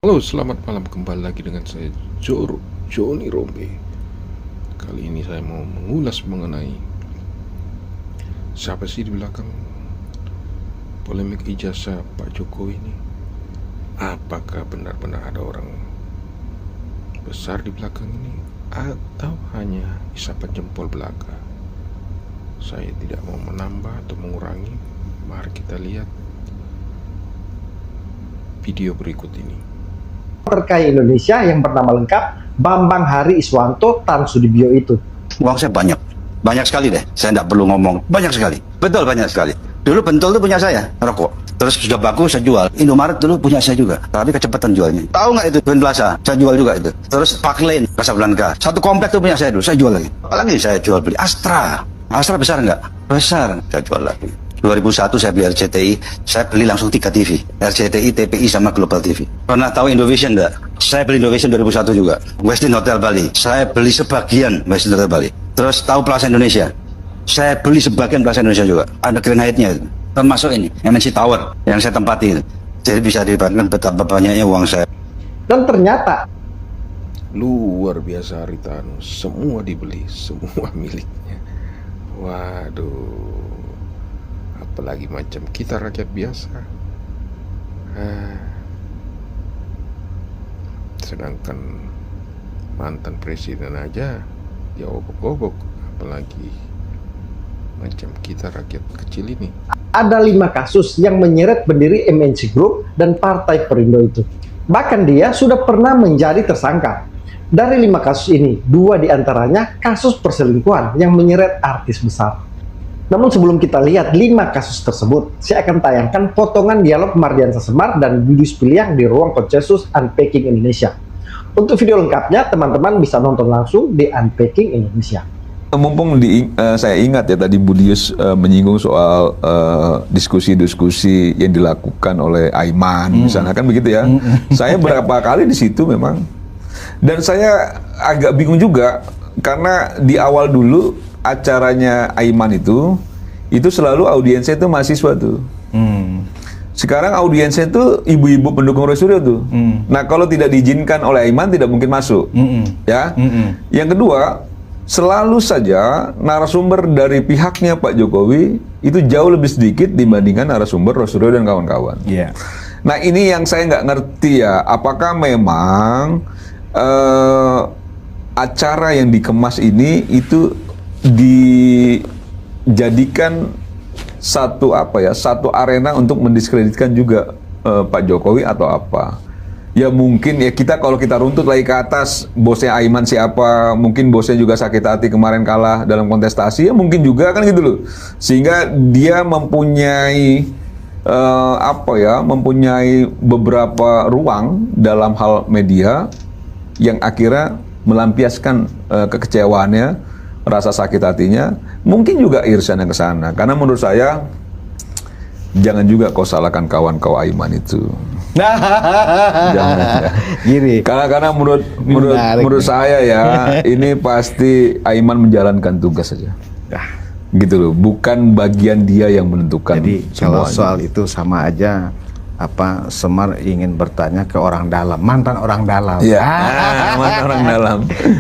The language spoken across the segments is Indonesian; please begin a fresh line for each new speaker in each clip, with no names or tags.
Halo, selamat malam, kembali lagi dengan saya Joni Rombe. Kali ini saya mau mengulas mengenai siapa sih di belakang polemik ijazah Pak Jokowi ini. Apakah benar-benar ada orang besar di belakang ini, atau hanya isapan jempol belaka? Saya tidak mau menambah atau mengurangi. Mari kita lihat video berikut ini.
Terkaya Indonesia yang bernama lengkap Bambang Hari Iswanto Tan Sudibyo itu.
Uang saya banyak sekali deh. Saya tidak perlu ngomong, banyak sekali, betul banyak sekali. Dulu Bentol itu punya saya, rokok. Terus sudah bagus saya jual. Indomaret dulu punya saya juga, tapi kecepatan jualnya. Tahu nggak itu Twin Plaza? Saya jual juga itu. Terus Park Lane, Casablanca, satu komplek itu punya saya dulu, saya jual lagi. Apalagi saya jual beli Astra besar nggak? Besar, saya jual lagi. 2001 saya beli RCTI, saya beli langsung 3 TV, RCTI, TPI sama Global TV. Pernah tahu Indovision enggak? Saya beli Indovision 2001 juga. Westin Hotel Bali, saya beli sebagian Westin Hotel Bali. Terus tahu Plaza Indonesia, saya beli sebagian Plaza Indonesia juga. Ada Grand Hyatt-nya, termasuk ini MNC Tower yang saya tempati. Jadi bisa dibandingkan betapa banyaknya uang saya.
Dan ternyata
Luar biasa Haritano, semua dibeli, semua miliknya. Waduh, apalagi macam kita rakyat biasa. Sedangkan mantan presiden aja dia obok-obok, apalagi macam kita rakyat kecil ini.
ada 5 kasus yang menyeret pendiri MNC Group dan Partai Perindo itu. Bahkan dia sudah pernah menjadi tersangka. Dari 5 kasus ini, 2 diantaranya kasus perselingkuhan yang menyeret artis besar. Namun sebelum kita lihat 5 kasus tersebut, saya akan tayangkan potongan dialog Mardiansa Semar dan Yudis Piliang di ruang Konsensus Unpacking Indonesia. Untuk video lengkapnya, teman-teman bisa nonton langsung di Unpacking Indonesia.
Mumpung saya ingat ya tadi Budius menyinggung soal diskusi-diskusi yang dilakukan oleh Aiman, misalnya kan begitu ya. Saya berapa kali di situ memang, dan saya agak bingung juga karena di awal dulu acaranya Aiman itu selalu audiensnya itu mahasiswa tuh. Sekarang audiensnya itu ibu-ibu pendukung Roy Suryo tuh. Nah kalau tidak diizinkan oleh Aiman tidak mungkin masuk. Ya. Yang kedua, selalu saja narasumber dari pihaknya Pak Jokowi itu jauh lebih sedikit dibandingkan narasumber Roy Suryo dan kawan-kawan. Nah ini yang saya nggak ngerti ya, apakah memang acara yang dikemas ini itu dijadikan satu arena untuk mendiskreditkan juga Pak Jokowi atau apa? Ya mungkin ya kalau kita runtut lagi ke atas, bosnya Aiman siapa, mungkin bosnya juga sakit hati kemarin kalah dalam kontestasi, ya mungkin juga kan gitu loh. Sehingga dia mempunyai mempunyai beberapa ruang dalam hal media yang akhirnya melampiaskan kekecewaannya, rasa sakit hatinya, mungkin juga irisannya ke sana. Karena menurut saya jangan juga kau salahkan kawan kau Aiman itu. Jangan ya.
Gini.
Karena menurut saya ya, ini pasti Aiman menjalankan tugas saja. Gitu loh, bukan bagian dia yang menentukan.
Jadi kalau soal itu sama aja Semar ingin bertanya ke orang dalam, mantan orang dalam.
Ya, mantan orang dalam.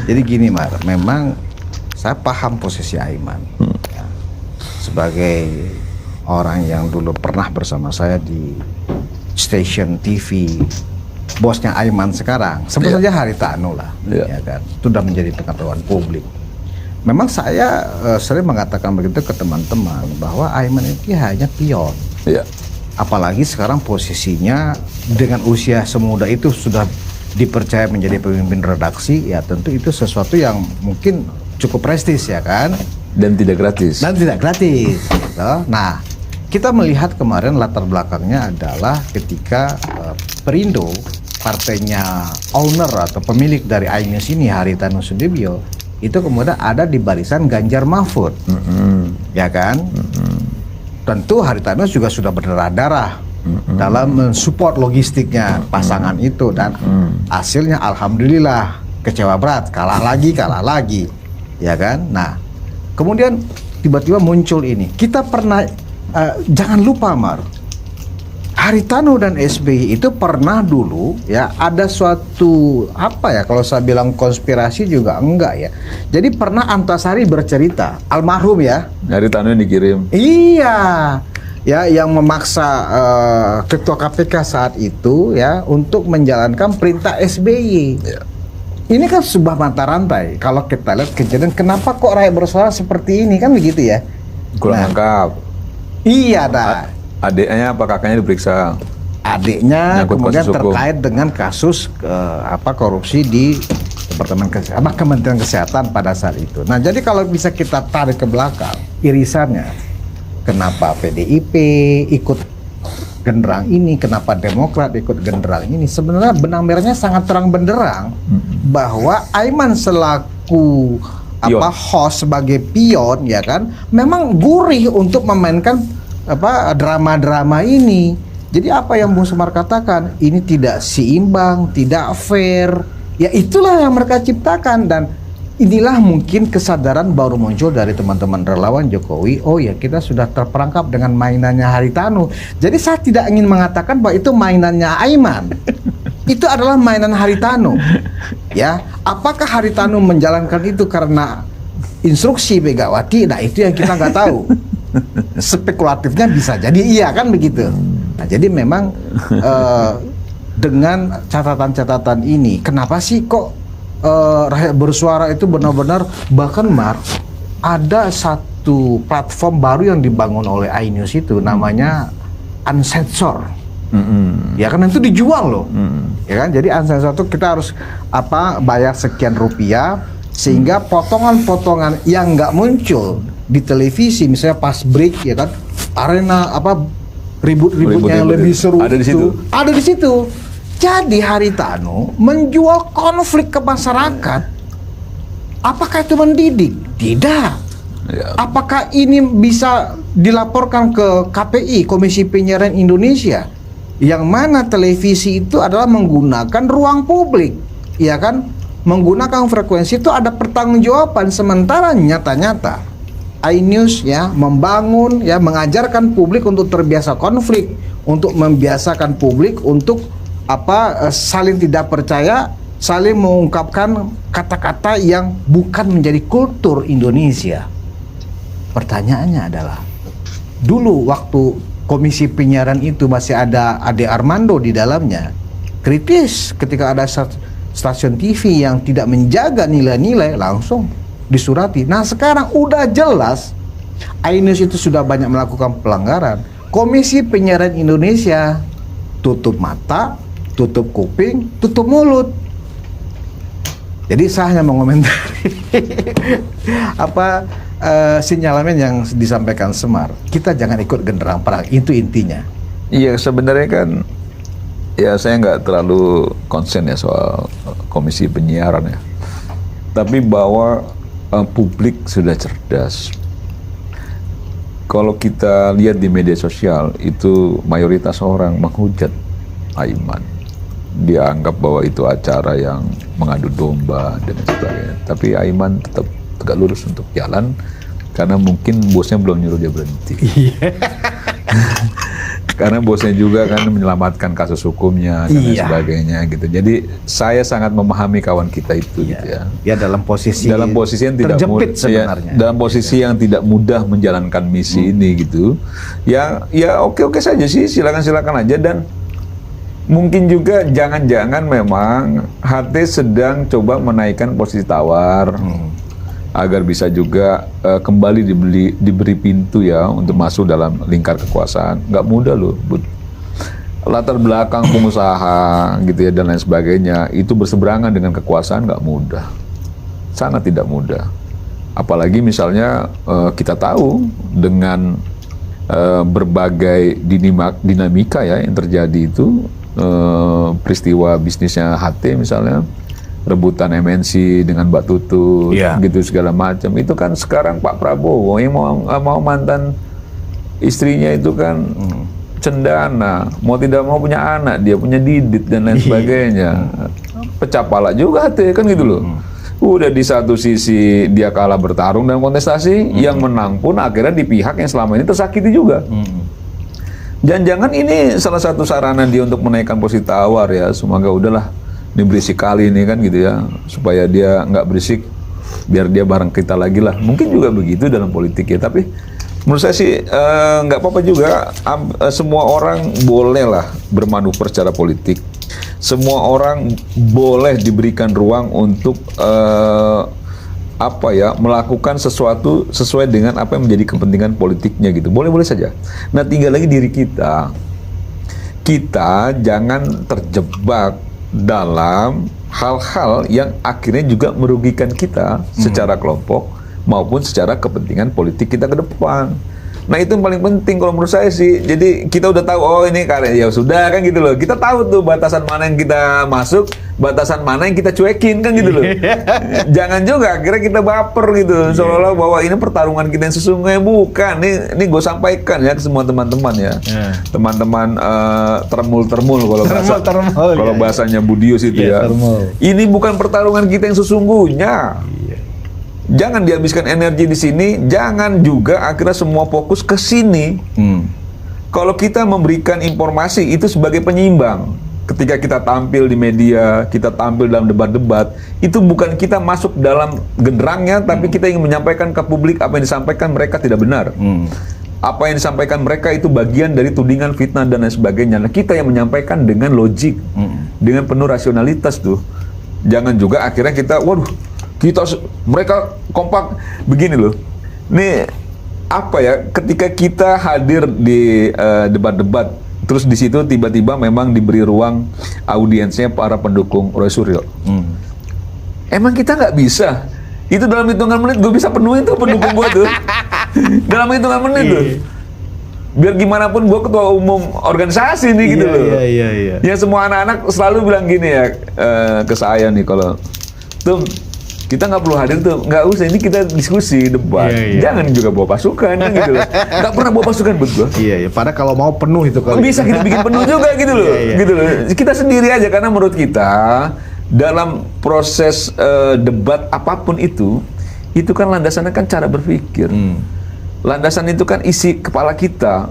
Jadi gini Mar, memang saya paham posisi Aiman ya, sebagai orang yang dulu pernah bersama saya di stasiun TV bosnya Aiman sekarang, sebut saja Haritano lah, ya kan, sudah menjadi pengetahuan publik. Memang saya sering mengatakan begitu ke teman-teman bahwa Aiman itu hanya pion. Apalagi sekarang posisinya dengan usia semuda itu sudah dipercaya menjadi pemimpin redaksi, ya tentu itu sesuatu yang mungkin cukup prestis ya kan,
dan tidak gratis.
Gitu. Nah, kita melihat kemarin latar belakangnya adalah ketika Perindo, partainya owner atau pemilik dari iNews ini, Haritano Sudibyo, itu kemudian ada di barisan Ganjar Mahfud, ya kan? Tentu Haritano juga sudah berdarah-darah dalam mensupport logistiknya pasangan itu, dan hasilnya alhamdulillah kecewa berat, kalah lagi, ya kan? Nah, kemudian tiba-tiba muncul ini. Kita pernah jangan lupa Mar, Haritanu dan SBY itu pernah dulu ya ada suatu apa ya, kalau saya bilang konspirasi juga enggak ya. Jadi pernah Antasari bercerita, almarhum ya.
Haritanu yang dikirim.
Iya, ya yang memaksa ketua KPK saat itu ya untuk menjalankan perintah SBY.
Ya.
Ini kan sebuah mata rantai. Kalau kita lihat kejadian, kenapa kok rakyat bersuara seperti ini, kan begitu ya?
Kurang lengkap.
Iya, dah.
Adiknya apa kakaknya diperiksa?
Adiknya
Nyangkut
kemudian
kasus hukum.
terkait dengan kasus korupsi di Kementerian Kesehatan pada saat itu. Nah, jadi kalau bisa kita tarik ke belakang irisannya, kenapa PDIP ikut genderang ini, kenapa Demokrat ikut genderang ini, sebenarnya benang merahnya sangat terang benderang bahwa Aiman selaku
Pion.
host sebagai pion ya kan, memang gurih untuk memainkan drama-drama ini. Jadi apa yang Bung Semar katakan, ini tidak seimbang, tidak fair. Ya itulah yang mereka ciptakan, dan inilah mungkin kesadaran baru muncul dari teman-teman relawan Jokowi. Oh ya, kita sudah terperangkap dengan mainannya Haritanu. Jadi saya tidak ingin mengatakan bahwa itu mainannya Aiman. Itu adalah mainan Haritanu. Ya, apakah Haritanu menjalankan itu karena instruksi Megawati? Nah, itu yang kita nggak tahu. Spekulatifnya bisa jadi iya, kan begitu. Nah, jadi memang dengan catatan-catatan ini, kenapa sih kok rakyat bersuara itu benar-benar, bahkan ada satu platform baru yang dibangun oleh iNews itu namanya Uncensored. Ya kan, itu dijual loh. Ya kan, jadi Uncensored itu kita harus bayar sekian rupiah sehingga potongan-potongan yang nggak muncul di televisi, misalnya pas break ya kan, arena ribut-ributnya yang lebih seru
ada di situ.
Ada di situ. Jadi Haritanu menjual konflik ke masyarakat. Apakah itu mendidik? Tidak.
Ya.
Apakah ini bisa dilaporkan ke KPI, Komisi Penyiaran Indonesia, yang mana televisi itu adalah menggunakan ruang publik, ya kan? Menggunakan frekuensi itu ada pertanggungjawaban. Sementara nyata-nyata iNews ya membangun ya, mengajarkan publik untuk terbiasa konflik, untuk membiasakan publik untuk saling tidak percaya, saling mengungkapkan kata-kata yang bukan menjadi kultur Indonesia. Pertanyaannya adalah, dulu waktu Komisi Penyiaran itu masih ada Ade Armando di dalamnya, kritis ketika ada stasiun TV yang tidak menjaga nilai-nilai, langsung disurati. Nah sekarang udah jelas iNews itu sudah banyak melakukan pelanggaran. Komisi Penyiaran Indonesia tutup mata, tutup kuping, tutup mulut. Jadi saya hanya mengomentari sinyalemen yang disampaikan Semar. Kita jangan ikut genderang perang, itu intinya.
Iya, sebenarnya kan ya saya nggak terlalu konsen ya soal Komisi Penyiaran ya. Tapi bahwa publik sudah cerdas. Kalau kita lihat di media sosial itu mayoritas orang menghujat Aiman. Dia anggap bahwa itu acara yang mengadu domba dan sebagainya. Tapi Aiman tetap tegak lurus untuk jalan karena mungkin bosnya belum nyuruh dia berhenti. Karena bosnya juga kan menyelamatkan kasus hukumnya dan lain sebagainya gitu. Jadi saya sangat memahami kawan kita itu gitu ya.
Dia dalam posisi
yang tidak
terjepit sebenarnya.
dalam posisi yang tidak mudah menjalankan misi ini gitu. Ya oke saja sih, silakan aja. Dan mungkin juga jangan-jangan memang HT sedang coba menaikkan posisi tawar agar bisa juga kembali diberi pintu ya untuk masuk dalam lingkar kekuasaan. Nggak mudah loh, latar belakang pengusaha gitu ya dan lain sebagainya itu berseberangan dengan kekuasaan, nggak mudah, sangat tidak mudah. Apalagi misalnya kita tahu dengan berbagai dinamika ya yang terjadi itu, peristiwa bisnisnya HT misalnya, rebutan MNC dengan Mbak Tutut, gitu segala macam. Itu kan sekarang Pak Prabowo yang mau mantan istrinya itu kan cendana, mau tidak mau punya anak, dia punya Didit dan lain sebagainya. Pecah pala juga HT kan gitu loh. Udah di satu sisi dia kalah bertarung dalam kontestasi, yang menang pun akhirnya di pihak yang selama ini tersakiti juga. Jangan-jangan ini salah satu sarana dia untuk menaikkan posisi tawar ya. Semoga udahlah, ini berisik kali ini kan gitu ya, supaya dia nggak berisik, biar dia bareng kita lagi lah. Mungkin juga begitu dalam politik ya. Tapi menurut saya sih nggak apa-apa juga. Semua orang boleh lah bermanuver secara politik. Semua orang boleh diberikan ruang untuk melakukan sesuatu sesuai dengan apa yang menjadi kepentingan politiknya gitu. Boleh-boleh saja. Nah, tinggal lagi diri kita. Kita jangan terjebak dalam hal-hal yang akhirnya juga merugikan kita secara kelompok maupun secara kepentingan politik kita ke depan. Nah, itu yang paling penting kalau menurut saya sih. Jadi kita udah tahu, oh ini ya sudah kan gitu loh. Kita tahu tuh batasan mana yang kita masuk, batasan mana yang kita cuekin kan gitu loh. Jangan juga akhirnya kita baper gitu, seolah-olah bahwa ini pertarungan kita yang sesungguhnya. Bukan. Ini gue sampaikan ya ke semua teman-teman ya. Teman-teman termul-termul kalau bahasanya Budius itu ya. Ini bukan pertarungan kita yang sesungguhnya. Jangan dihabiskan energi di sini, jangan juga akhirnya semua fokus ke sini. Kalau kita memberikan informasi itu sebagai penyimbang. Ketika kita tampil di media, kita tampil dalam debat-debat, itu bukan kita masuk dalam genderangnya, tapi kita ingin menyampaikan ke publik apa yang disampaikan mereka tidak benar. Apa yang disampaikan mereka itu bagian dari tudingan, fitnah, dan lain sebagainya. Nah, kita yang menyampaikan dengan logik, dengan penuh rasionalitas tuh. Jangan juga akhirnya kita, mereka kompak begini loh. Nih apa ya? Ketika kita hadir di debat-debat, terus di situ tiba-tiba memang diberi ruang audiensnya para pendukung Roy Suryo. Emang kita nggak bisa? Itu dalam hitungan menit gue bisa penuhin tuh pendukung gue tuh. Dalam hitungan menit tuh. Biar gimana pun gue ketua umum organisasi nih gitu loh. Ya semua anak-anak selalu bilang gini ya ke saya nih, kalau tuh kita nggak perlu hadir tuh, nggak usah, ini kita diskusi debat. Jangan juga bawa pasukan kan gitu loh. Nggak pernah bawa pasukan buat gua.
Padahal kalau mau penuh itu kalau
bisa kita bikin penuh juga gitu loh. Gitu loh. Kita sendiri aja, karena menurut kita dalam proses debat apapun itu kan landasannya kan cara berpikir. Landasan itu kan isi kepala kita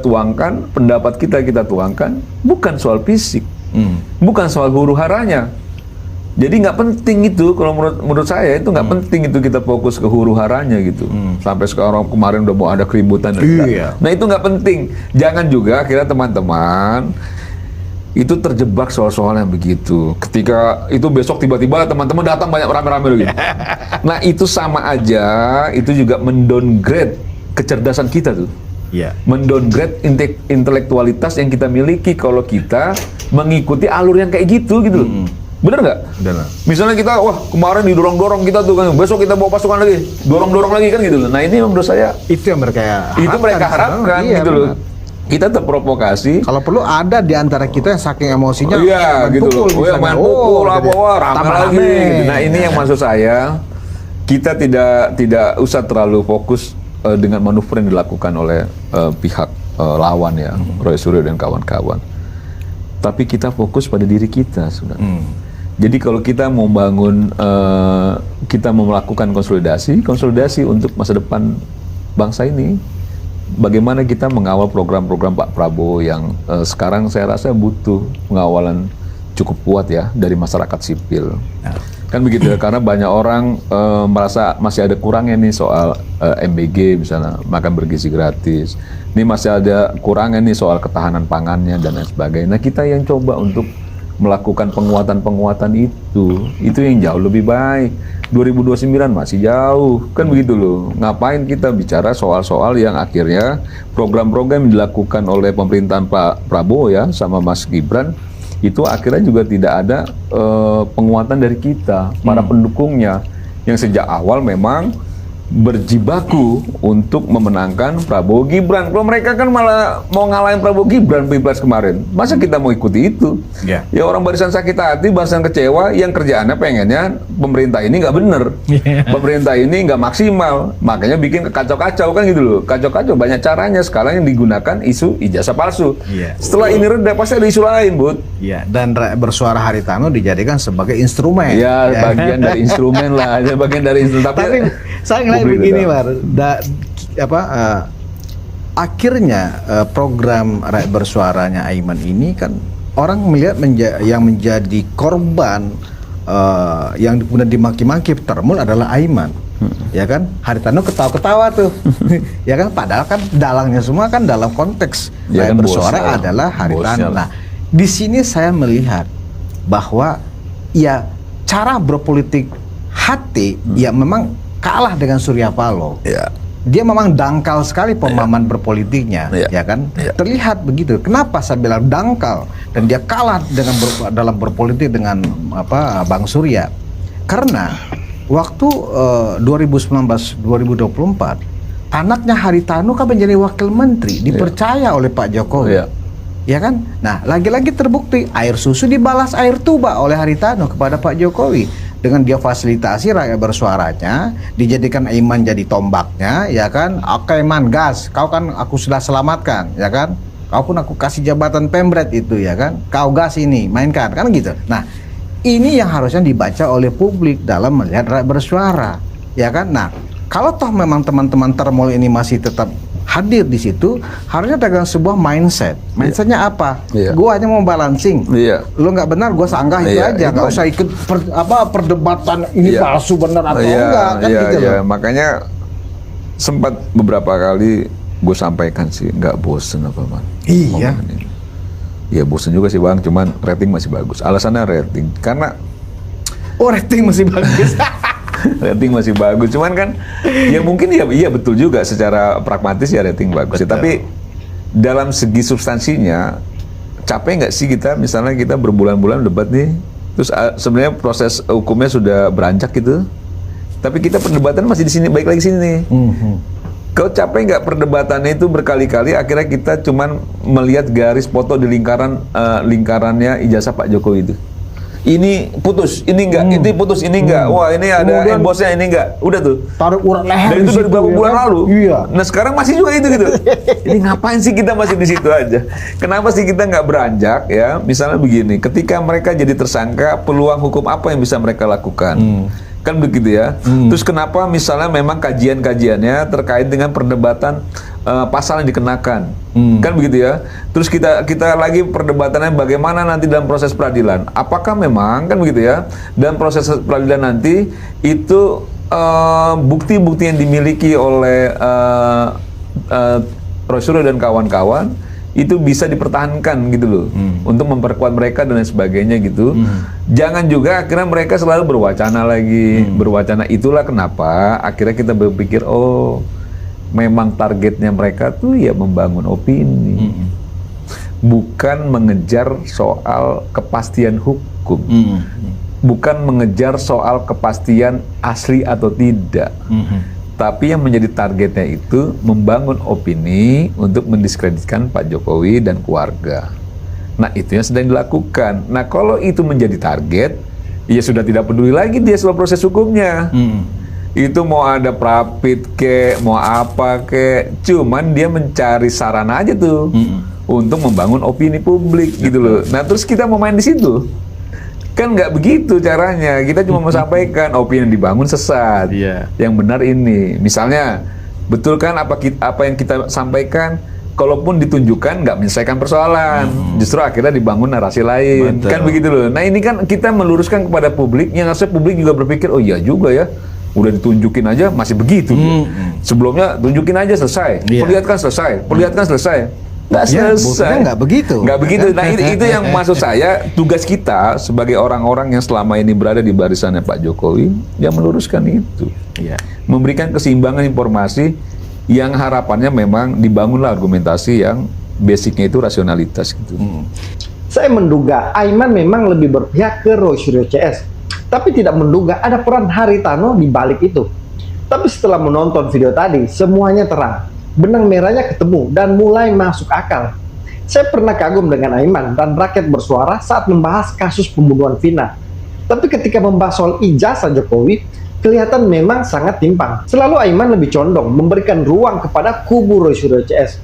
tuangkan, pendapat kita tuangkan, bukan soal fisik, bukan soal huru haranya. Jadi nggak penting itu, kalau menurut saya itu nggak penting itu kita fokus ke huru haranya gitu. Sampai sekarang kemarin udah mau ada keributan. Nah itu nggak penting. Jangan juga akhirnya teman-teman itu terjebak soal-soal yang begitu. Ketika itu besok tiba-tiba teman-teman datang banyak rame-rame lagi. Nah itu sama aja, itu juga mendowngrade kecerdasan kita tuh. Mendowngrade intelektualitas yang kita miliki kalau kita mengikuti alur yang kayak gitu gitu. Bener nggak?
Bener.
Misalnya kita, wah kemarin didorong-dorong kita tuh kan, besok kita bawa pasukan lagi, dorong-dorong lagi kan gitu loh. Nah ini menurut saya
itu yang mereka
harapkan gitu loh. Kita terprovokasi.
Kalau perlu ada di antara kita yang saking emosinya,
gitu loh. Main pukul, rame lagi. Gitu. Nah ini yang maksud saya, kita tidak usah terlalu fokus dengan manuver yang dilakukan oleh pihak lawan ya, Roy Suryo dan kawan-kawan. Tapi kita fokus pada diri kita sebenarnya. Jadi kalau kita mau bangun, kita mau melakukan konsolidasi untuk masa depan bangsa ini, bagaimana kita mengawal program-program Pak Prabowo yang sekarang saya rasa butuh pengawalan cukup kuat ya dari masyarakat sipil. Kan begitu ya, karena banyak orang merasa masih ada kurangnya nih soal MBG misalnya, makan bergizi gratis. Ini masih ada kurangnya nih soal ketahanan pangannya dan lain sebagainya. Nah kita yang coba untuk melakukan penguatan itu yang jauh lebih baik. 2029 masih jauh, kan begitu loh. Ngapain kita bicara soal-soal yang akhirnya program-program yang dilakukan oleh pemerintahan Pak Prabowo ya sama Mas Gibran, itu akhirnya juga tidak ada penguatan dari kita, para pendukungnya, yang sejak awal memang berjibaku untuk memenangkan Prabowo Gibran. Kalau mereka kan malah mau ngalahin Prabowo Gibran Pilpres kemarin, masa kita mau ikuti itu? Ya orang barisan sakit hati, barisan kecewa, yang kerjaannya pengennya pemerintah ini nggak bener, pemerintah ini nggak maksimal, makanya bikin kacau-kacau kan gitu loh. Kacau-kacau banyak caranya sekarang yang digunakan isu ijazah palsu. Setelah ini reda pasti ada isu lain, Bud.
Dan bersuara Haritano dijadikan sebagai instrumen.
Bagian dari instrumen lah, bagian dari instrumen.
Tapi saya ngeliat begini, Mar, akhirnya program rakyat bersuaranya Aiman ini kan orang melihat yang menjadi korban yang kemudian dimaki-maki termul adalah Aiman. Ya kan, Haritano ketawa-ketawa tuh. Ya kan, padahal kan dalangnya semua kan dalam konteks
Ya
rakyat
kan,
bersuara
bosnya.
adalah Haritano.
Bosnya lah.
Nah, di sini saya melihat bahwa ya cara berpolitik hati ya memang kalah dengan Surya Paloh.
Ya.
Dia memang dangkal sekali pemahaman berpolitiknya,
Iya.
ya kan?
Iya.
Terlihat begitu. Kenapa saya bilang dangkal dan dia kalah dengan dalam berpolitik dengan Bang Surya? Karena waktu 2019-2024 anaknya Haritano kan menjadi wakil menteri, dipercaya oleh Pak Jokowi.
Iya.
Ya kan? Nah, lagi-lagi terbukti air susu dibalas air tuba oleh Haritano kepada Pak Jokowi dengan dia fasilitasi rakyat bersuaranya, dijadikan Aiman jadi tombaknya, ya kan? Oke man, gas, kau kan aku sudah selamatkan, ya kan? Kau pun aku kasih jabatan pemret itu, ya kan? Kau gas ini, mainkan, kan gitu. Nah, ini yang harusnya dibaca oleh publik dalam melihat rakyat bersuara, ya kan? Nah, kalau toh memang teman-teman termol ini masih tetap hadir di situ, harusnya dengan sebuah mindset. Mindsetnya apa?
Iya.
Gua hanya mau balancing.
Iya.
Lu nggak benar, gua sanggah itu
Iya,
aja.
itu
Nggak
aja.
usah ikut perdebatan ini
Iya.
palsu benar atau enggak, kan gitu loh.
Makanya sempat beberapa kali gue sampaikan sih, nggak bosen apa man.
Iya.
Ngomongin ini. Ya bosen juga sih bang, cuman rating masih bagus. Alasannya rating, karena
Oh, rating masih bagus.
rating masih bagus. Cuman kan, ya mungkin ya iya betul juga secara pragmatis ya rating bagus. Ya, tapi dalam segi substansinya, capek nggak sih kita misalnya kita berbulan-bulan debat nih, terus sebenarnya proses hukumnya sudah beranjak gitu, tapi kita perdebatan masih di sini, baik lagi sini nih. Kau capek nggak perdebatannya itu berkali-kali, akhirnya kita cuman melihat garis foto di lingkarannya ijazah Pak Jokowi itu. Ini putus, ini enggak, ini putus, ini enggak. Wah, ini ada
Kemudian
embosnya, ini enggak. Udah tuh.
Taruh urat leher
Dan
di
itu
situ,
dari beberapa
ya
bulan
kan?
lalu.
Iya.
Nah sekarang masih juga itu gitu. Ini ngapain sih kita masih di situ aja? Kenapa sih kita nggak beranjak ya? Misalnya begini, ketika mereka jadi tersangka, peluang hukum apa yang bisa mereka lakukan? Kan begitu ya. Terus kenapa misalnya memang kajian-kajiannya terkait dengan perdebatan pasal yang dikenakan, kan begitu ya. Terus kita lagi perdebatannya bagaimana nanti dalam proses peradilan. Apakah memang kan begitu ya dalam proses peradilan nanti itu bukti-bukti yang dimiliki oleh Roy Suryo dan kawan-kawan itu bisa dipertahankan gitu loh, untuk memperkuat mereka dan lain sebagainya gitu. Jangan juga akhirnya mereka selalu berwacana lagi, berwacana. Itulah kenapa akhirnya kita berpikir, oh memang targetnya mereka tuh ya membangun opini, bukan mengejar soal kepastian hukum, bukan mengejar soal kepastian asli atau tidak. Tapi yang menjadi targetnya itu membangun opini untuk mendiskreditkan Pak Jokowi dan keluarga. Nah itu yang sedang dilakukan. Nah kalau itu menjadi target, ya sudah tidak peduli lagi dia soal proses hukumnya. Itu mau ada prapit ke, mau apa ke, cuman dia mencari sarana aja tuh untuk membangun opini publik gitu loh. Nah terus kita mau main di situ. Kan nggak begitu caranya, kita cuma mau sampaikan opini yang dibangun sesat, yang benar ini. Misalnya, betul kan apa yang kita sampaikan, kalaupun ditunjukkan nggak menyelesaikan persoalan, justru akhirnya dibangun narasi lain.
Betul.
Kan begitu loh. Nah ini kan kita meluruskan kepada publik, yang harusnya publik juga berpikir, oh iya juga ya, udah ditunjukin aja masih begitu. Sebelumnya tunjukin aja selesai, perlihatkan selesai, perlihatkan selesai. Nggak
Ya,
selesai.
buktinya nggak begitu.
Nggak begitu. Nah itu yang maksud saya, tugas kita sebagai orang-orang yang selama ini berada di barisannya Pak Jokowi, yang meluruskan itu. Memberikan keseimbangan informasi yang harapannya memang dibangunlah argumentasi yang basicnya itu rasionalitas gitu.
Saya menduga Aiman memang lebih berpihak ke Roy Suryo CS, tapi tidak menduga ada peran Haritano di balik itu. Tapi setelah menonton video tadi, semuanya terang. Benang merahnya ketemu dan mulai masuk akal. Saya pernah kagum dengan Aiman dan rakyat bersuara saat membahas kasus pembunuhan Vina. Tapi ketika membahas soal ijazah Jokowi, kelihatan memang sangat timpang. Selalu Aiman lebih condong memberikan ruang kepada kubu Roy Suryo CS.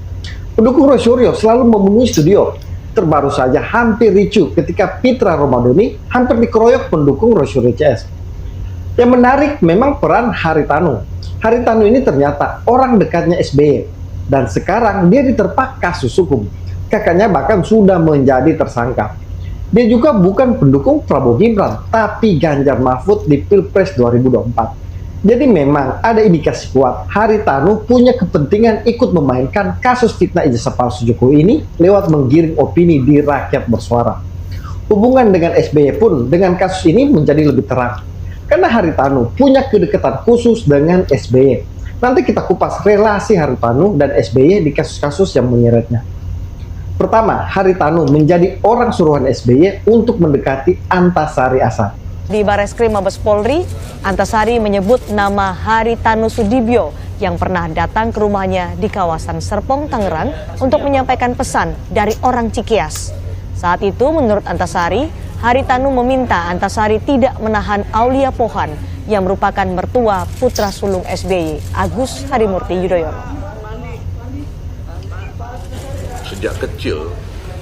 Pendukung Roy Suryo selalu memenuhi studio. Terbaru saja hampir ricuh ketika Pitra Romadhoni hampir dikeroyok pendukung Roy Suryo CS. Yang menarik memang peran Haritano. Haritano ini ternyata orang dekatnya SBY. dan sekarang dia diterpa kasus hukum. Kakaknya bahkan sudah menjadi tersangka. Dia juga bukan pendukung Prabowo Gibran, tapi Ganjar Mahfud di Pilpres 2024. Jadi memang ada indikasi kuat Haritanu punya kepentingan ikut memainkan kasus fitnah ijazah palsu Jokowi ini lewat menggiring opini di rakyat bersuara. Hubungan dengan SBY pun dengan kasus ini menjadi lebih terang. Karena Haritanu punya kedekatan khusus dengan SBY. Nanti kita kupas relasi Haritanu dan SBY di kasus-kasus yang menyeretnya. Pertama, Haritanu menjadi orang suruhan SBY untuk mendekati Antasari Ashar.
Di Bareskrim Mabes Polri, Antasari menyebut nama Haritanu Sudibyo yang pernah datang ke rumahnya di kawasan Serpong, Tangerang untuk menyampaikan pesan dari orang Cikias. Saat itu menurut Antasari, Haritanu meminta Antasari tidak menahan Aulia Pohan yang merupakan mertua putra sulung SBY, Agus Harimurti Yudhoyono.
Sejak kecil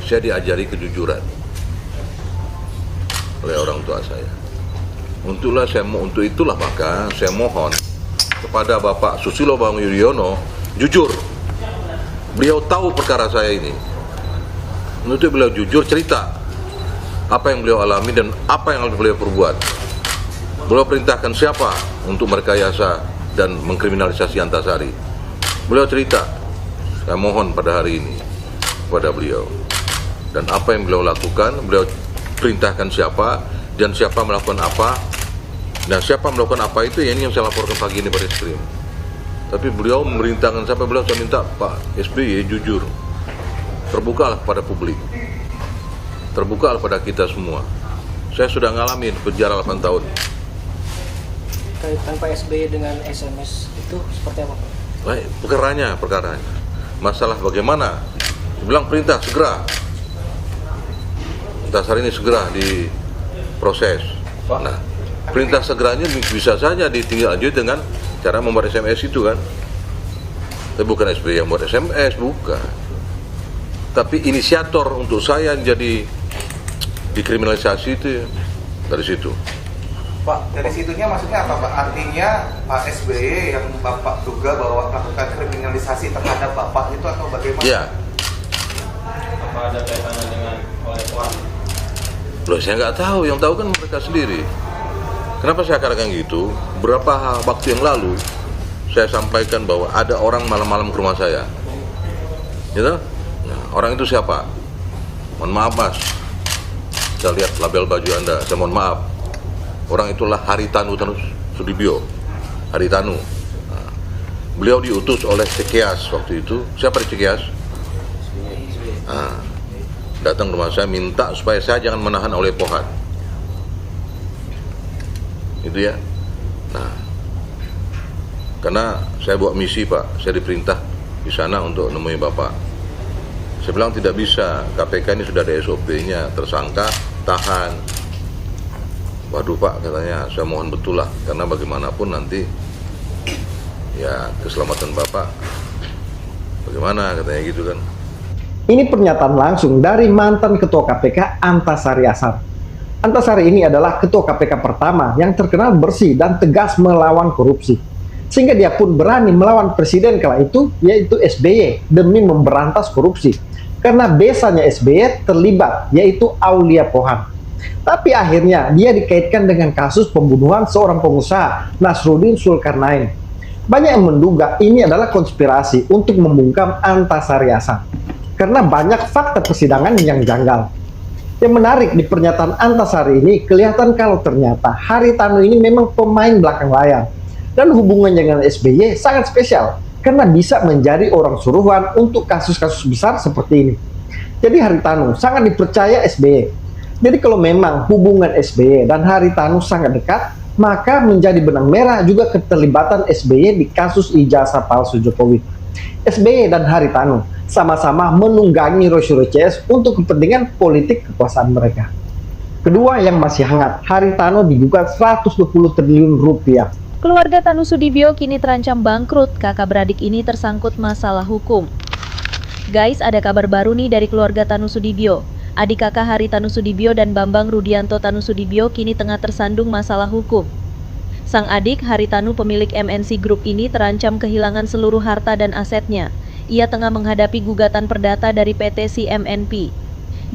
saya diajari kejujuran oleh orang tua saya. Untuk itulah maka saya mohon kepada Bapak Susilo Bambang Yudhoyono jujur. Beliau tahu perkara saya ini. Untuk beliau jujur cerita apa yang beliau alami dan apa yang harus beliau perbuat. Beliau perintahkan siapa untuk merekayasa dan mengkriminalisasi Antasari. Beliau cerita. Saya mohon pada hari ini kepada beliau. Dan apa yang beliau lakukan, beliau perintahkan siapa dan siapa melakukan apa. Dan siapa melakukan apa itu ya ini yang saya laporkan pagi ini pada Bareskrim. Tapi beliau memerintahkan siapa, beliau saya minta Pak SBY jujur. Terbukalah kepada publik. Terbukalah pada kita semua. Saya sudah ngalamin penjara 8 tahun.
Kaitan Pak SBY dengan SMS itu seperti apa Pak?
Baik, perkaranya. Masalah bagaimana? Dibilang perintah segera. Antasari ini segera diproses. Nah, perintah segeranya bisa saja ditindaklanjuti dengan cara membuat SMS itu kan. Tapi bukan SBY yang buat SMS, bukan. Tapi inisiator untuk saya jadi dikriminalisasi itu dari situ.
Pak, dari situnya maksudnya apa Pak? Artinya Pak SBY yang Bapak duga bahwa melakukan kriminalisasi terhadap Bapak itu atau bagaimana?
Iya.
Apa ada kaitannya dengan oleh Puan?
Loh, saya nggak tahu, yang tahu kan mereka sendiri. Kenapa saya katakan gitu? Berapa waktu yang lalu saya sampaikan bahwa ada orang malam-malam ke rumah saya, gitu? Nah, orang itu siapa? Mohon maaf Mas, saya lihat label baju Anda, saya mohon maaf. Orang itulah Haritanu Sudibyo, Haritanu. Nah, beliau diutus oleh Cikias waktu itu. Siapa di Cikias? Nah, datang ke rumah saya minta supaya saya jangan menahan Aulia Pohan. Itu ya. Nah, karena saya buat misi Pak, saya diperintah di sana untuk nemui Bapak. Saya bilang tidak bisa, KPK ini sudah ada SOP-nya, tersangka, tahan. Waduh Pak, katanya, saya mohon betul lah, karena bagaimanapun nanti ya keselamatan Bapak bagaimana, katanya gitu kan.
Ini pernyataan langsung dari mantan Ketua KPK Antasari Ashar. Antasari ini adalah Ketua KPK pertama yang terkenal bersih dan tegas melawan korupsi. Sehingga dia pun berani melawan presiden kala itu, yaitu SBY, demi memberantas korupsi. Karena besanya SBY terlibat, yaitu Aulia Pohan. Tapi akhirnya dia dikaitkan dengan kasus pembunuhan seorang pengusaha, Nasruddin Zulkarnain. Banyak yang menduga ini adalah konspirasi untuk membungkam Antasari Ashar. Karena banyak fakta persidangan yang janggal. Yang menarik di pernyataan Antasari ini, kelihatan kalau ternyata Haritanu ini memang pemain belakang layar. Dan hubungannya dengan SBY sangat spesial, karena bisa menjadi orang suruhan untuk kasus-kasus besar seperti ini. Jadi Haritanu sangat dipercaya SBY. Jadi kalau memang hubungan SBY dan Haritanu sangat dekat, maka menjadi benang merah juga keterlibatan SBY di kasus ijazah palsu Jokowi. SBY dan Haritanu sama-sama menunggangi Rosyuro CS untuk kepentingan politik kekuasaan mereka. Kedua yang masih hangat, Haritanu digugat 120 triliun rupiah.
Keluarga Tanu Sudibyo kini terancam bangkrut, kakak beradik ini tersangkut masalah hukum. Guys, ada kabar baru nih dari keluarga Tanu Sudibyo. Adik kakak Haritanu Sudibyo dan Bambang Rudianto Tanu Sudibyo kini tengah tersandung masalah hukum. Sang adik, Haritanu pemilik MNC Group ini terancam kehilangan seluruh harta dan asetnya. ia tengah menghadapi gugatan perdata dari PT CMNP.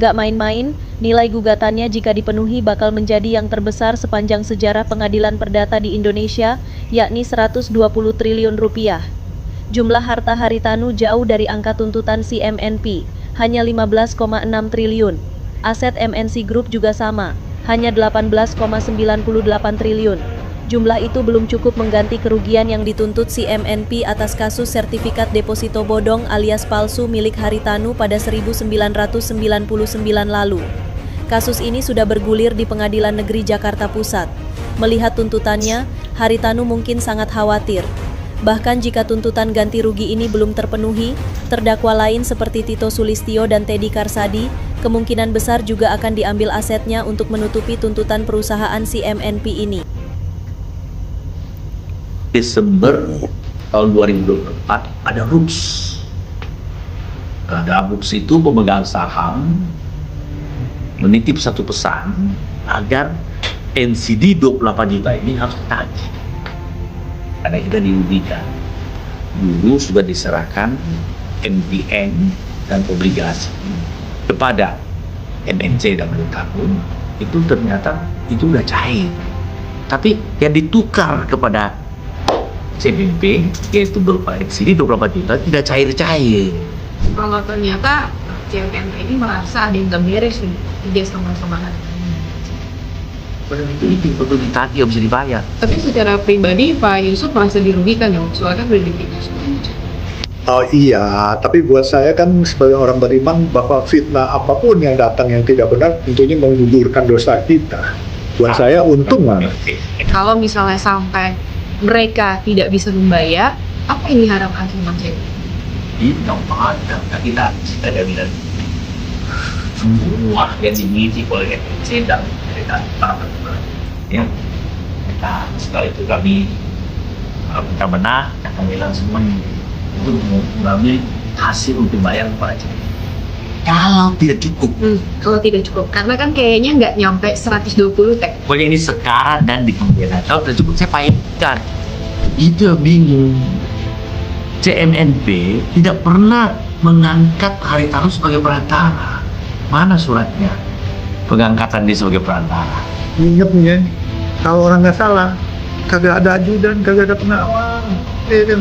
Gak main-main, nilai gugatannya jika dipenuhi bakal menjadi yang terbesar sepanjang sejarah pengadilan perdata di Indonesia, yakni 120 triliun rupiah. Jumlah harta Haritanu jauh dari angka tuntutan CMNP, hanya 15,6 triliun. Aset MNC Group juga sama, hanya 18,98 triliun. Jumlah itu belum cukup mengganti kerugian yang dituntut CMNP atas kasus sertifikat deposito bodong alias palsu milik Haritanu pada 1999 lalu. Kasus ini sudah bergulir di Pengadilan Negeri Jakarta Pusat. Melihat tuntutannya, Haritanu mungkin sangat khawatir. Bahkan jika tuntutan ganti rugi ini belum terpenuhi, terdakwa lain seperti Tito Sulistyo dan Teddy Karsadi kemungkinan besar juga akan diambil asetnya untuk menutupi tuntutan perusahaan CMNP ini.
Desember tahun 2024 ada RUPS. Ada RUPS itu pemegang saham menitip satu pesan agar NCD 28 juta ini harus ditagih. Karena kita dirugikan. Dulu sudah diserahkan NPN dan obligasi kepada MNC dan tahun itu ternyata itu udah cair. Tapi yang ditukar kepada CMNP yaitu berupa NCD 28 juta tidak cair-cair.
Kalau ternyata CMNP ini merasa ada yang gak beres nih, dia sama-sama.
Padahal itu perlu ditagih, bisa dibayar.
Tapi secara pribadi Pak Yusuf merasa dirugikan ya, soalnya udah dipikir.
Oh iya, tapi buat saya kan sebagai orang beriman bahwa fitnah apapun yang datang yang tidak benar tentunya menggugurkan dosa kita. Buat saya untung banget.
Kalau misalnya sampai mereka tidak bisa membayar, apa yang diharapkan sama Mas Eko?
Tidak ada, kita ada bilang semua yang dimiliki oleh MNC dan mereka ya kita setelah itu kami minta benar, kami langsung untuk mengambil hasil untuk bayar kepada kalau tidak cukup.
Kalau tidak cukup, karena kan kayaknya nggak nyampe 120 tek.
Pokoknya ini sekarang dan di kemudian kalau tidak cukup saya pahitkan. Itu yang bingung. CMNP tidak pernah mengangkat Haritanu sebagai perantara. Mana suratnya? Pengangkatan dia sebagai perantara.
Ingat nih ya, kalau orang nggak salah, kagak ada ajudan, kagak ada pengawal.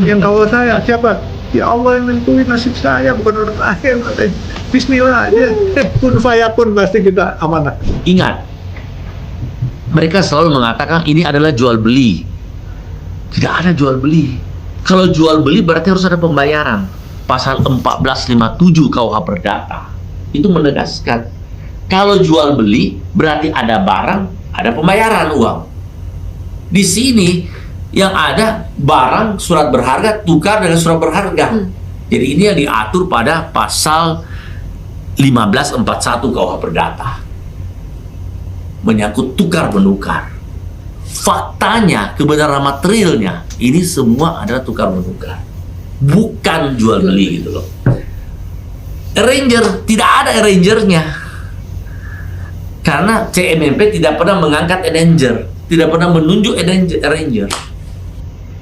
Yang kawal saya siapa? Ya Allah yang nentuin nasib saya, bukan orang lain. Bismillah aja, kun fayakun pasti kita amanah.
Ingat, mereka selalu mengatakan ini adalah jual beli. Tidak ada jual beli. Kalau jual beli berarti harus ada pembayaran. Pasal 1457 KUH Perdata itu menegaskan kalau jual beli berarti ada barang, ada pembayaran uang. Di sini yang ada barang surat berharga tukar dengan surat berharga. Jadi ini yang diatur pada pasal 1541 KUH Perdata menyangkut tukar menukar. Faktanya kebenaran materialnya ini semua adalah tukar menukar, bukan jual beli gitu loh. Arranger tidak ada arrangernya karena CMNP tidak pernah mengangkat arranger, tidak pernah menunjuk arranger.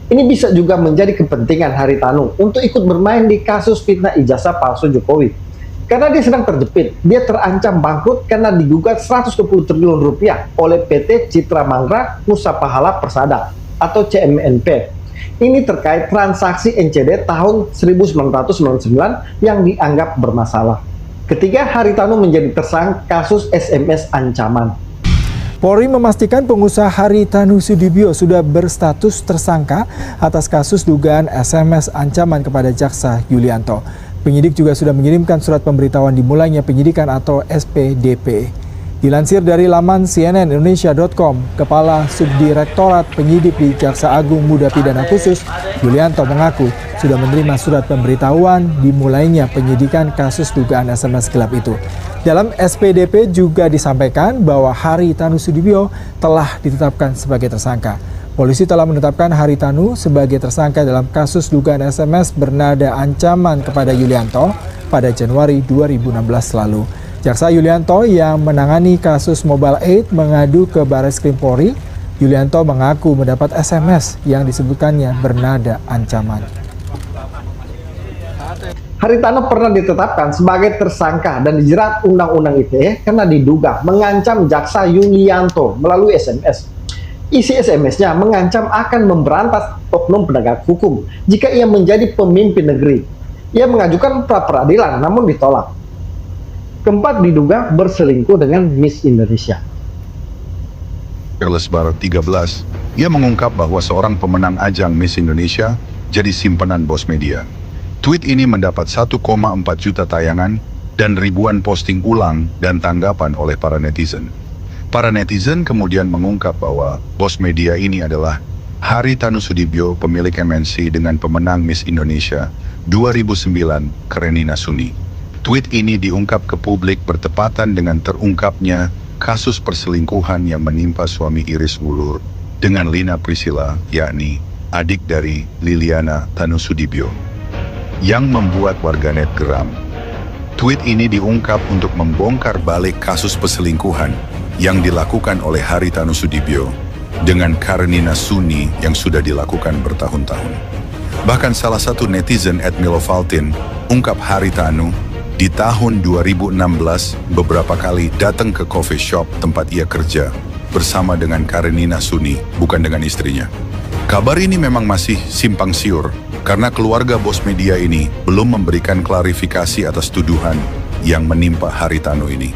Ini bisa juga menjadi kepentingan Haritanu untuk ikut bermain di kasus fitnah ijazah palsu Jokowi. Karena dia sedang terjepit, dia terancam bangkrut karena digugat 120 triliun rupiah oleh PT Citra Manggra Nusa Pahala Persada atau CMNP. Ini terkait transaksi NCD tahun 1999 yang dianggap bermasalah. Ketiga, Haritanu menjadi tersangka kasus SMS ancaman.
Polri memastikan pengusaha Haritanu Sudibyo sudah berstatus tersangka atas kasus dugaan SMS ancaman kepada Jaksa Yulianto. Penyidik juga sudah mengirimkan surat pemberitahuan dimulainya penyidikan atau SPDP. Dilansir dari laman cnnindonesia.com, Kepala Subdirektorat Penyidik di Jaksa Agung Muda Pidana Khusus, Yulianto mengaku sudah menerima surat pemberitahuan dimulainya penyidikan kasus dugaan SMS gelap itu. Dalam SPDP juga disampaikan bahwa Haritanu Sudibyo telah ditetapkan sebagai tersangka. Polisi telah menetapkan Haritanu sebagai tersangka dalam kasus dugaan SMS bernada ancaman kepada Yulianto pada Januari 2016 lalu. Jaksa Yulianto yang menangani kasus Mobile Aid mengadu ke Barreskrim Polri. Yulianto mengaku mendapat SMS yang disebutkannya bernada ancaman.
Haritano pernah ditetapkan sebagai tersangka dan dijerat Undang-Undang ITE karena diduga mengancam jaksa Yulianto melalui SMS. Isi SMS-nya mengancam akan memberantas oknum penegak hukum jika ia menjadi pemimpin negeri. Ia mengajukan pra-peradilan namun ditolak. Keempat, diduga berselingkuh dengan Miss Indonesia.
Lebaran 13, ia mengungkap bahwa seorang pemenang ajang Miss Indonesia jadi simpanan bos media. Tweet ini mendapat 1,4 juta tayangan dan ribuan posting ulang dan tanggapan oleh para netizen. Para netizen kemudian mengungkap bahwa bos media ini adalah Haritanu Sudibyo, pemilik MNC dengan pemenang Miss Indonesia 2009, Karenina Suni. Tweet ini diungkap ke publik bertepatan dengan terungkapnya kasus perselingkuhan yang menimpa suami Iris Wulur dengan Lina Priscilla, yakni adik dari Liliana Tanusudibyo, yang membuat warganet geram. Tweet ini diungkap untuk membongkar balik kasus perselingkuhan yang dilakukan oleh Haritanu Sudibyo dengan Karenina Suni yang sudah dilakukan bertahun-tahun. Bahkan salah satu netizen @milovaltin ungkap Haritanu di tahun 2016 beberapa kali datang ke coffee shop tempat ia kerja bersama dengan Karenina Suni, bukan dengan istrinya. Kabar ini memang masih simpang siur karena keluarga bos media ini belum memberikan klarifikasi atas tuduhan yang menimpa Haritanu ini.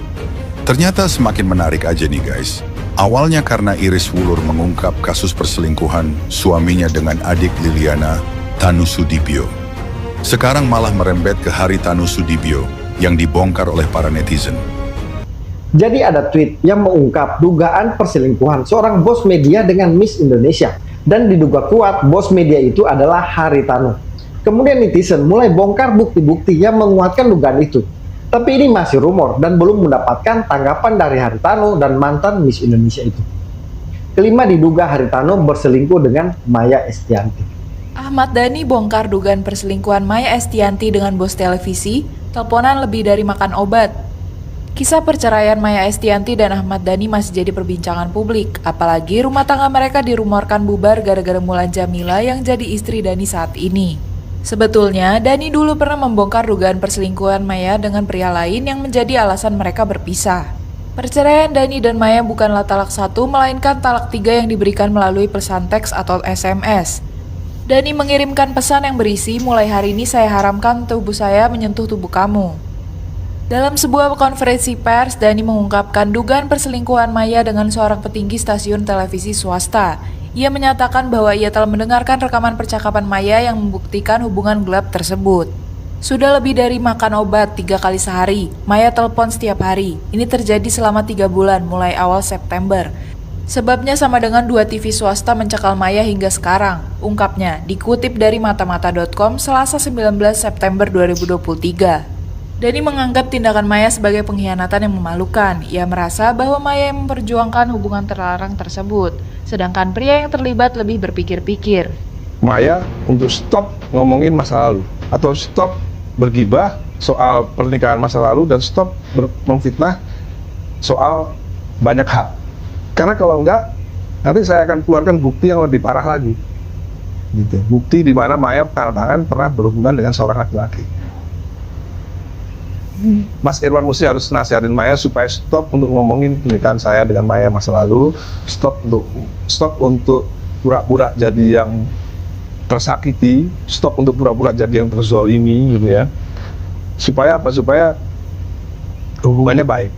Ternyata semakin menarik aja nih guys. Awalnya karena Iris Wulur mengungkap kasus perselingkuhan suaminya dengan adik Liliana Tanusudibyo. Sekarang malah merembet ke Haritanu Sudibyo yang dibongkar oleh para netizen.
Jadi ada tweet yang mengungkap dugaan perselingkuhan seorang bos media dengan Miss Indonesia. Dan diduga kuat bos media itu adalah Haritano. Kemudian netizen mulai bongkar bukti-bukti yang menguatkan dugaan itu. Tapi ini masih rumor dan belum mendapatkan tanggapan dari Haritano dan mantan Miss Indonesia itu. Kelima, diduga Haritano berselingkuh dengan Maya Estianty.
Ahmad Dhani bongkar dugaan perselingkuhan Maya Estianty dengan bos televisi, teleponan lebih dari makan obat. Kisah perceraian Maya Estianty dan Ahmad Dhani masih jadi perbincangan publik, apalagi rumah tangga mereka dirumorkan bubar gara-gara Mulan Jamila yang jadi istri Dhani saat ini. Sebetulnya, Dhani dulu pernah membongkar dugaan perselingkuhan Maya dengan pria lain yang menjadi alasan mereka berpisah. Perceraian Dhani dan Maya bukanlah talak 1, melainkan talak 3 yang diberikan melalui pesan teks atau SMS. Dhani mengirimkan pesan yang berisi, mulai hari ini saya haramkan tubuh saya menyentuh tubuh kamu. Dalam sebuah konferensi pers, Dhani mengungkapkan dugaan perselingkuhan Maya dengan seorang petinggi stasiun televisi swasta. Ia menyatakan bahwa ia telah mendengarkan rekaman percakapan Maya yang membuktikan hubungan gelap tersebut. Sudah lebih dari makan obat 3 kali sehari, Maya telepon setiap hari. Ini terjadi selama 3 bulan, mulai awal September. Sebabnya sama dengan 2 TV swasta mencekal Maya hingga sekarang, ungkapnya, dikutip dari matamata.com Selasa 19 September 2023. Dhani menganggap tindakan Maya sebagai pengkhianatan yang memalukan. Ia merasa bahwa Maya yang memperjuangkan hubungan terlarang tersebut, sedangkan pria yang terlibat lebih berpikir-pikir.
Maya untuk stop ngomongin masa lalu, atau stop bergibah soal pernikahan masa lalu, dan stop memfitnah soal banyak hal. Karena kalau enggak, nanti saya akan keluarkan bukti yang lebih parah lagi. Gitu. Bukti di mana Maya tangan pernah berhubungan dengan seorang laki-laki. Mas Irwan Musi harus nasihatin Maya supaya stop untuk ngomongin pernikahan saya dengan Maya masa lalu, stop untuk pura-pura jadi yang tersakiti, stop untuk pura-pura jadi yang terzolimi gitu ya. Supaya apa? Supaya hubungannya baik.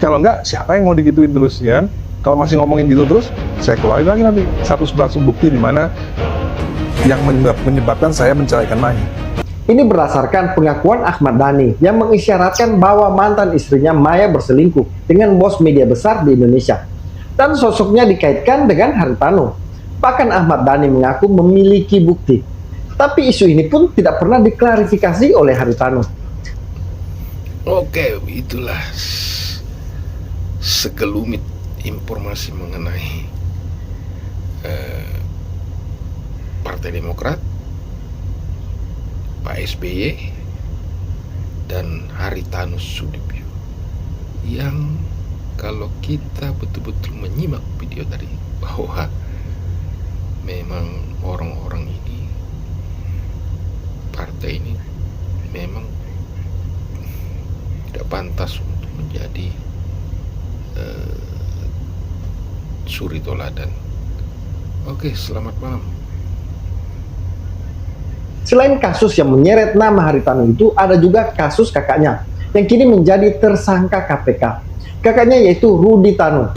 Kalau enggak, siapa yang mau digituin terus ya? Kalau masih ngomongin gitu terus, saya keluarin lagi nanti satu bukti di mana yang menyebabkan saya menceraikan Maya.
Ini berdasarkan pengakuan Ahmad Dhani yang mengisyaratkan bahwa mantan istrinya Maya berselingkuh dengan bos media besar di Indonesia. Dan sosoknya dikaitkan dengan Haritano. Bahkan Ahmad Dhani mengaku memiliki bukti. Tapi isu ini pun tidak pernah diklarifikasi oleh Haritano.
Oke, itulah segelumit informasi mengenai Partai Demokrat, Pak SBY dan Haritanu Sudibyo, yang kalau kita betul-betul menyimak video tadi bahwa memang orang-orang ini, partai ini memang tidak pantas untuk menjadi suri toladan. Oke, selamat malam.
Selain kasus yang menyeret nama Haritanu itu, ada juga kasus kakaknya yang kini menjadi tersangka KPK. Kakaknya yaitu Rudi Tanu.